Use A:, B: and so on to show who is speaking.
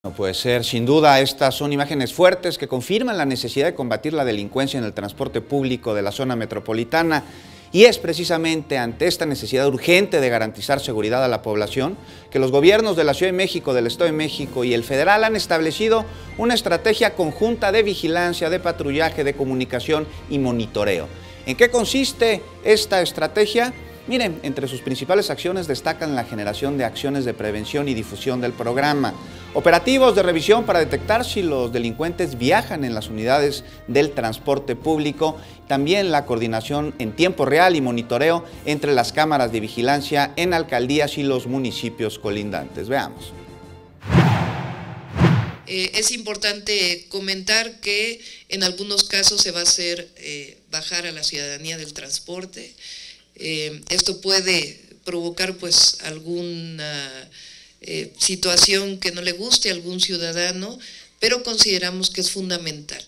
A: No puede ser, sin duda estas son imágenes fuertes que confirman la necesidad de combatir la delincuencia en el transporte público de la zona metropolitana y es precisamente ante esta necesidad urgente de garantizar seguridad a la población que los gobiernos de la Ciudad de México, del Estado de México y el federal han establecido una estrategia conjunta de vigilancia, de patrullaje, de comunicación y monitoreo. ¿En qué consiste esta estrategia? Miren, entre sus principales acciones destacan la generación de acciones de prevención y difusión del programa, operativos de revisión para detectar si los delincuentes viajan en las unidades del transporte público, también la coordinación en tiempo real y monitoreo entre las cámaras de vigilancia en alcaldías y los municipios colindantes. Veamos.
B: Es importante comentar que en algunos casos se va a hacer bajar a la ciudadanía del transporte. Esto puede provocar pues alguna situación que no le guste a algún ciudadano, pero consideramos que es fundamental.